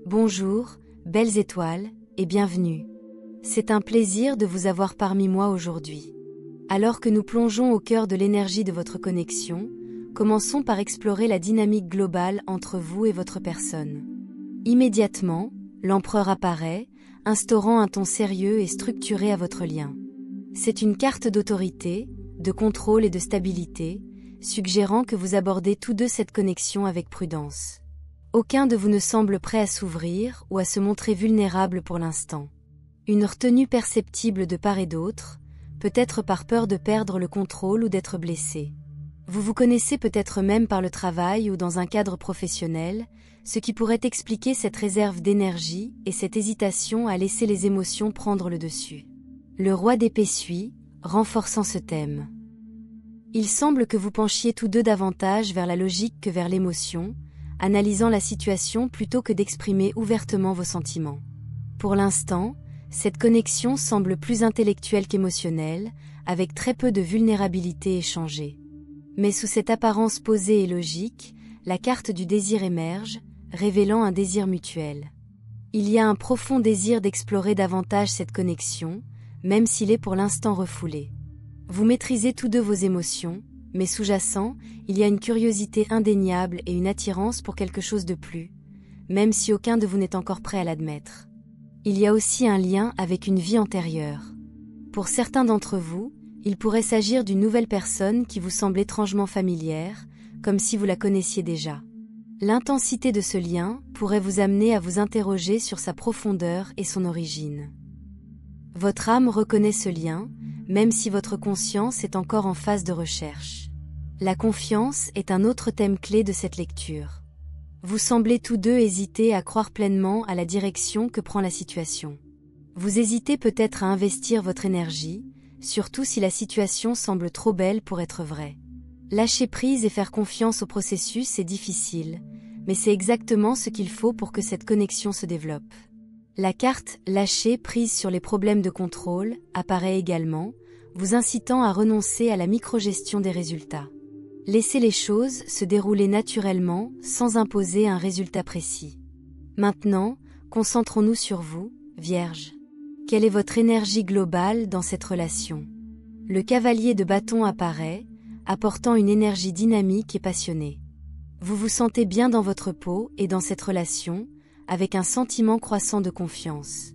Bonjour, belles étoiles, et bienvenue. C'est un plaisir de vous avoir parmi moi aujourd'hui. Alors que nous plongeons au cœur de l'énergie de votre connexion, commençons par explorer la dynamique globale entre vous et votre personne. Immédiatement, l'empereur apparaît, instaurant un ton sérieux et structuré à votre lien. C'est une carte d'autorité, de contrôle et de stabilité, suggérant que vous abordez tous deux cette connexion avec prudence. Aucun de vous ne semble prêt à s'ouvrir ou à se montrer vulnérable pour l'instant. Une retenue perceptible de part et d'autre, peut-être par peur de perdre le contrôle ou d'être blessé. Vous vous connaissez peut-être même par le travail ou dans un cadre professionnel, ce qui pourrait expliquer cette réserve d'énergie et cette hésitation à laisser les émotions prendre le dessus. Le roi d'épée suit, renforçant ce thème. Il semble que vous penchiez tous deux davantage vers la logique que vers l'émotion, analysant la situation plutôt que d'exprimer ouvertement vos sentiments. Pour l'instant, cette connexion semble plus intellectuelle qu'émotionnelle, avec très peu de vulnérabilité échangée. Mais sous cette apparence posée et logique, la carte du désir émerge, révélant un désir mutuel. Il y a un profond désir d'explorer davantage cette connexion, même s'il est pour l'instant refoulé. Vous maîtrisez tous deux vos émotions, mais sous-jacent, il y a une curiosité indéniable et une attirance pour quelque chose de plus, même si aucun de vous n'est encore prêt à l'admettre. Il y a aussi un lien avec une vie antérieure. Pour certains d'entre vous, il pourrait s'agir d'une nouvelle personne qui vous semble étrangement familière, comme si vous la connaissiez déjà. L'intensité de ce lien pourrait vous amener à vous interroger sur sa profondeur et son origine. Votre âme reconnaît ce lien, même si votre conscience est encore en phase de recherche. La confiance est un autre thème clé de cette lecture. Vous semblez tous deux hésiter à croire pleinement à la direction que prend la situation. Vous hésitez peut-être à investir votre énergie, surtout si la situation semble trop belle pour être vraie. Lâcher prise et faire confiance au processus est difficile, mais c'est exactement ce qu'il faut pour que cette connexion se développe. La carte « Lâcher prise sur les problèmes de contrôle » apparaît également, vous incitant à renoncer à la microgestion des résultats. Laissez les choses se dérouler naturellement, sans imposer un résultat précis. Maintenant, concentrons-nous sur vous, Vierge. Quelle est votre énergie globale dans cette relation? Le cavalier de bâton apparaît, apportant une énergie dynamique et passionnée. Vous vous sentez bien dans votre peau et dans cette relation, avec un sentiment croissant de confiance.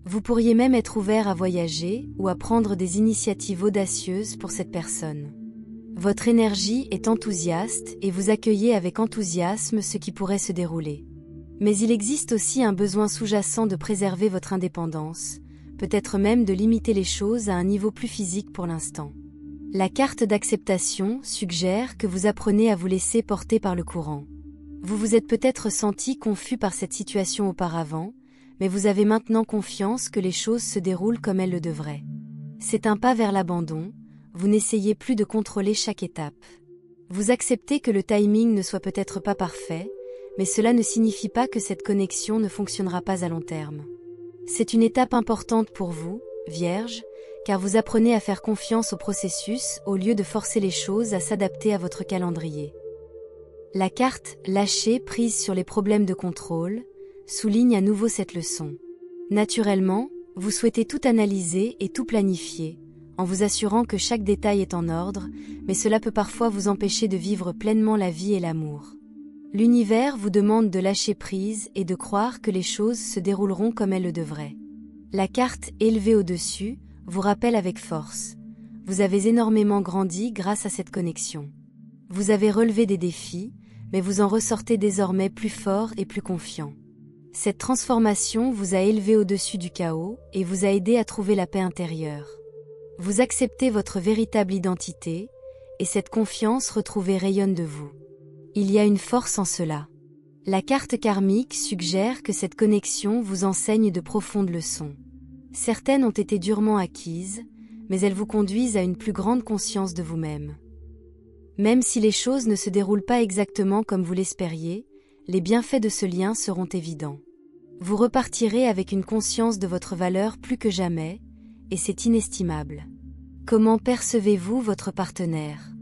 Vous pourriez même être ouvert à voyager ou à prendre des initiatives audacieuses pour cette personne. Votre énergie est enthousiaste et vous accueillez avec enthousiasme ce qui pourrait se dérouler. Mais il existe aussi un besoin sous-jacent de préserver votre indépendance, peut-être même de limiter les choses à un niveau plus physique pour l'instant. La carte d'acceptation suggère que vous apprenez à vous laisser porter par le courant. Vous vous êtes peut-être senti confus par cette situation auparavant, mais vous avez maintenant confiance que les choses se déroulent comme elles le devraient. C'est un pas vers l'abandon, vous n'essayez plus de contrôler chaque étape. Vous acceptez que le timing ne soit peut-être pas parfait, mais cela ne signifie pas que cette connexion ne fonctionnera pas à long terme. C'est une étape importante pour vous, Vierge, car vous apprenez à faire confiance au processus au lieu de forcer les choses à s'adapter à votre calendrier. La carte « Lâcher prise sur les problèmes de contrôle » souligne à nouveau cette leçon. Naturellement, vous souhaitez tout analyser et tout planifier, en vous assurant que chaque détail est en ordre, mais cela peut parfois vous empêcher de vivre pleinement la vie et l'amour. L'univers vous demande de lâcher prise et de croire que les choses se dérouleront comme elles le devraient. La carte « Élevée au-dessus » vous rappelle avec force. Vous avez énormément grandi grâce à cette connexion. Vous avez relevé des défis, mais vous en ressortez désormais plus fort et plus confiant. Cette transformation vous a élevé au-dessus du chaos et vous a aidé à trouver la paix intérieure. Vous acceptez votre véritable identité, et cette confiance retrouvée rayonne de vous. Il y a une force en cela. La carte karmique suggère que cette connexion vous enseigne de profondes leçons. Certaines ont été durement acquises, mais elles vous conduisent à une plus grande conscience de vous-même. Même si les choses ne se déroulent pas exactement comme vous l'espériez, les bienfaits de ce lien seront évidents. Vous repartirez avec une conscience de votre valeur plus que jamais, et c'est inestimable. Comment percevez-vous votre partenaire?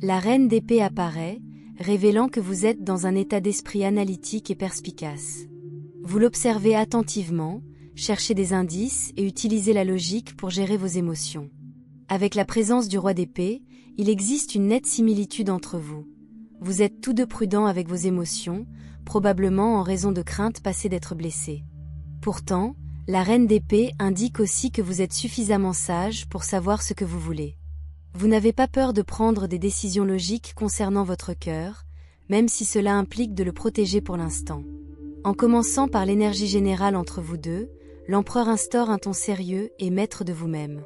La reine d'épée apparaît, révélant que vous êtes dans un état d'esprit analytique et perspicace. Vous l'observez attentivement, cherchez des indices et utilisez la logique pour gérer vos émotions. Avec la présence du roi d'épée, il existe une nette similitude entre vous. Vous êtes tous deux prudents avec vos émotions, probablement en raison de crainte passée d'être blessés. Pourtant, la reine d'épée indique aussi que vous êtes suffisamment sage pour savoir ce que vous voulez. Vous n'avez pas peur de prendre des décisions logiques concernant votre cœur, même si cela implique de le protéger pour l'instant. En commençant par l'énergie générale entre vous deux, l'empereur instaure un ton sérieux et maître de vous-même.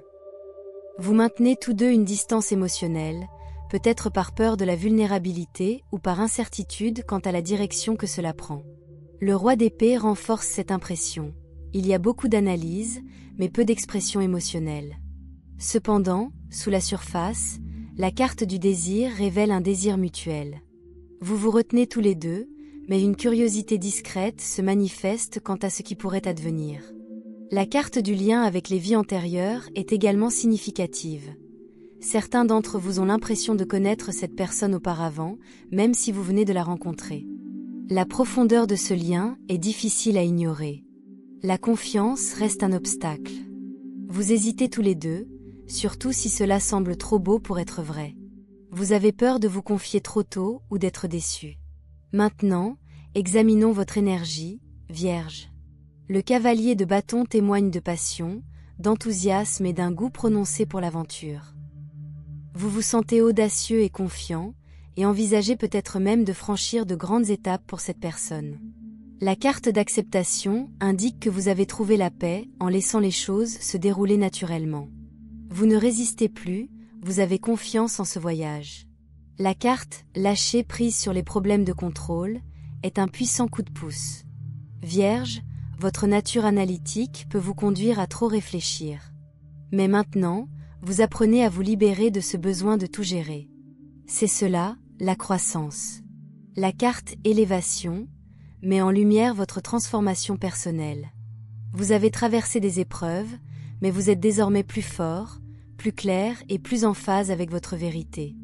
Vous maintenez tous deux une distance émotionnelle, peut-être par peur de la vulnérabilité ou par incertitude quant à la direction que cela prend. Le roi d'épée renforce cette impression. Il y a beaucoup d'analyse, mais peu d'expression émotionnelle. Cependant, sous la surface, la carte du désir révèle un désir mutuel. Vous vous retenez tous les deux, mais une curiosité discrète se manifeste quant à ce qui pourrait advenir. La carte du lien avec les vies antérieures est également significative. Certains d'entre vous ont l'impression de connaître cette personne auparavant, même si vous venez de la rencontrer. La profondeur de ce lien est difficile à ignorer. La confiance reste un obstacle. Vous hésitez tous les deux, surtout si cela semble trop beau pour être vrai. Vous avez peur de vous confier trop tôt ou d'être déçu. Maintenant, examinons votre énergie, Vierge. Le cavalier de bâton témoigne de passion, d'enthousiasme et d'un goût prononcé pour l'aventure. Vous vous sentez audacieux et confiant, et envisagez peut-être même de franchir de grandes étapes pour cette personne. La carte d'acceptation indique que vous avez trouvé la paix en laissant les choses se dérouler naturellement. Vous ne résistez plus, vous avez confiance en ce voyage. La carte « Lâcher prise sur les problèmes de contrôle » est un puissant coup de pouce. Vierge, votre nature analytique peut vous conduire à trop réfléchir. Mais maintenant, vous apprenez à vous libérer de ce besoin de tout gérer. C'est cela, la croissance. La carte Élévation met en lumière votre transformation personnelle. Vous avez traversé des épreuves, mais vous êtes désormais plus fort, plus clair et plus en phase avec votre vérité.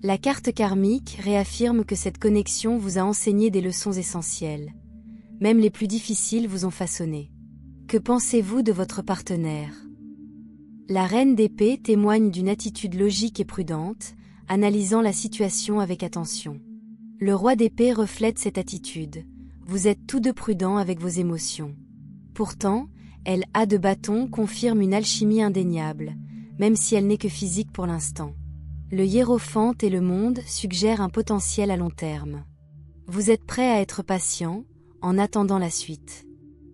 La carte karmique réaffirme que cette connexion vous a enseigné des leçons essentielles. Même les plus difficiles vous ont façonné. Que pensez-vous de votre partenaire ? La reine d'épée témoigne d'une attitude logique et prudente, analysant la situation avec attention. Le roi d'épée reflète cette attitude. Vous êtes tous deux prudents avec vos émotions. Pourtant, elle a de bâton confirme une alchimie indéniable, même si elle n'est que physique pour l'instant. Le hiérophante et le monde suggèrent un potentiel à long terme. Vous êtes prêt à être patient, en attendant la suite.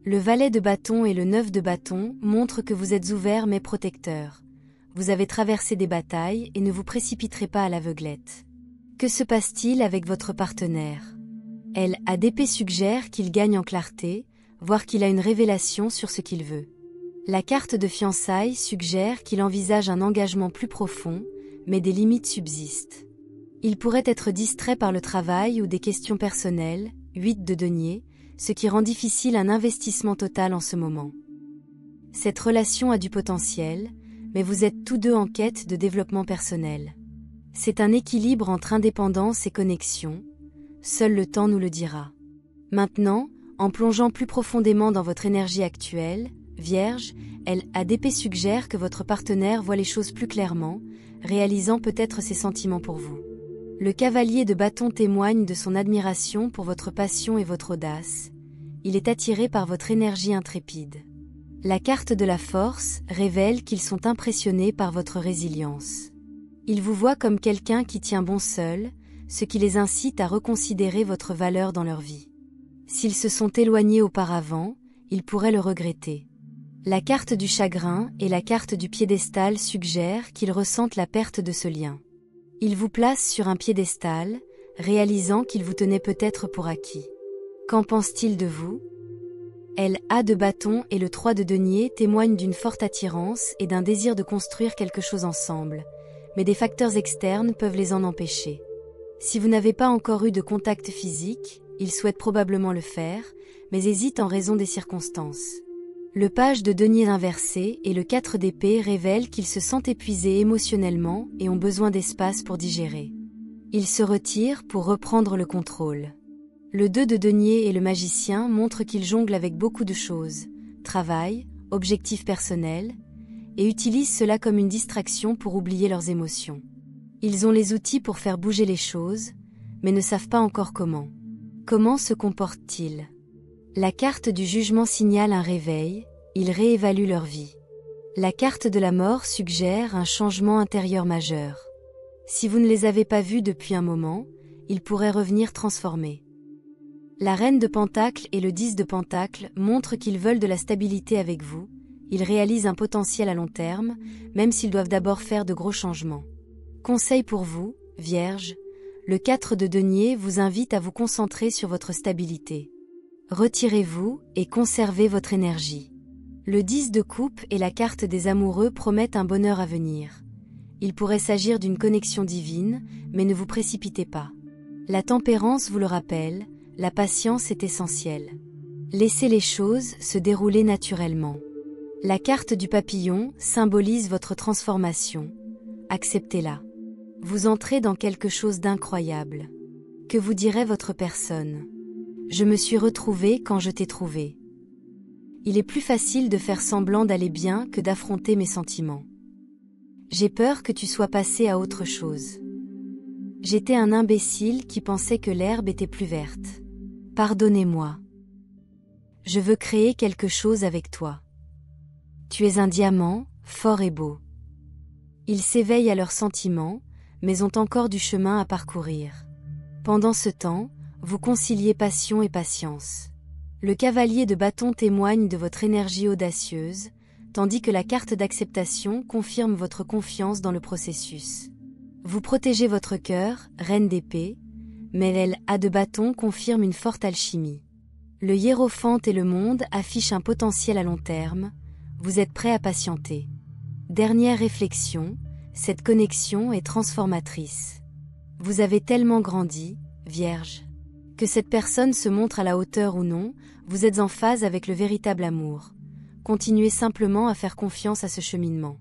Le valet de bâton et le 9 de bâton montrent que vous êtes ouvert mais protecteur. Vous avez traversé des batailles et ne vous précipiterez pas à l'aveuglette. Que se passe-t-il avec votre partenaire ? Elle a d'épée suggère qu'il gagne en clarté, voire qu'il a une révélation sur ce qu'il veut. La carte de fiançailles suggère qu'il envisage un engagement plus profond, mais des limites subsistent. Il pourrait être distrait par le travail ou des questions personnelles, 8 de denier, ce qui rend difficile un investissement total en ce moment. Cette relation a du potentiel, mais vous êtes tous deux en quête de développement personnel. C'est un équilibre entre indépendance et connexion, seul le temps nous le dira. Maintenant, en plongeant plus profondément dans votre énergie actuelle, Vierge, elle a d'épée suggère que votre partenaire voit les choses plus clairement, réalisant peut-être ses sentiments pour vous. Le cavalier de bâton témoigne de son admiration pour votre passion et votre audace. Il est attiré par votre énergie intrépide. La carte de la force révèle qu'ils sont impressionnés par votre résilience. Ils vous voient comme quelqu'un qui tient bon seul, ce qui les incite à reconsidérer votre valeur dans leur vie. S'ils se sont éloignés auparavant, ils pourraient le regretter. La carte du chagrin et la carte du piédestal suggèrent qu'ils ressentent la perte de ce lien. Ils vous placent sur un piédestal, réalisant qu'ils vous tenaient peut-être pour acquis. Qu'en pense-t-il de vous ? Elle a de bâton et le 3 de denier témoignent d'une forte attirance et d'un désir de construire quelque chose ensemble, mais des facteurs externes peuvent les en empêcher. Si vous n'avez pas encore eu de contact physique, ils souhaitent probablement le faire, mais hésitent en raison des circonstances. Le page de denier inversé et le 4 d'épée révèlent qu'ils se sentent épuisés émotionnellement et ont besoin d'espace pour digérer. Ils se retirent pour reprendre le contrôle. Le 2 de denier et le magicien montrent qu'ils jonglent avec beaucoup de choses, travail, objectifs personnels, et utilisent cela comme une distraction pour oublier leurs émotions. Ils ont les outils pour faire bouger les choses, mais ne savent pas encore comment. Comment se comportent-ils? La carte du jugement signale un réveil, ils réévaluent leur vie. La carte de la mort suggère un changement intérieur majeur. Si vous ne les avez pas vus depuis un moment, ils pourraient revenir transformés. La reine de Pentacles et le 10 de Pentacles montrent qu'ils veulent de la stabilité avec vous, ils réalisent un potentiel à long terme, même s'ils doivent d'abord faire de gros changements. Conseil pour vous, Vierge, le 4 de denier vous invite à vous concentrer sur votre stabilité. Retirez-vous et conservez votre énergie. Le 10 de coupe et la carte des amoureux promettent un bonheur à venir. Il pourrait s'agir d'une connexion divine, mais ne vous précipitez pas. La tempérance vous le rappelle, la patience est essentielle. Laissez les choses se dérouler naturellement. La carte du papillon symbolise votre transformation. Acceptez-la. Vous entrez dans quelque chose d'incroyable. Que vous dirait votre personne? Je me suis retrouvée quand je t'ai trouvé. Il est plus facile de faire semblant d'aller bien que d'affronter mes sentiments. J'ai peur que tu sois passé à autre chose. J'étais un imbécile qui pensait que l'herbe était plus verte. Pardonnez-moi. Je veux créer quelque chose avec toi. Tu es un diamant, fort et beau. Ils s'éveillent à leurs sentiments, mais ont encore du chemin à parcourir. Pendant ce temps, vous conciliez passion et patience. Le cavalier de bâton témoigne de votre énergie audacieuse, tandis que la carte d'acceptation confirme votre confiance dans le processus. Vous protégez votre cœur, reine d'épée, mais l'aile A de bâton confirme une forte alchimie. Le hiérophante et le monde affichent un potentiel à long terme, vous êtes prêt à patienter. Dernière réflexion, cette connexion est transformatrice. Vous avez tellement grandi, Vierge. Que cette personne se montre à la hauteur ou non, vous êtes en phase avec le véritable amour. Continuez simplement à faire confiance à ce cheminement.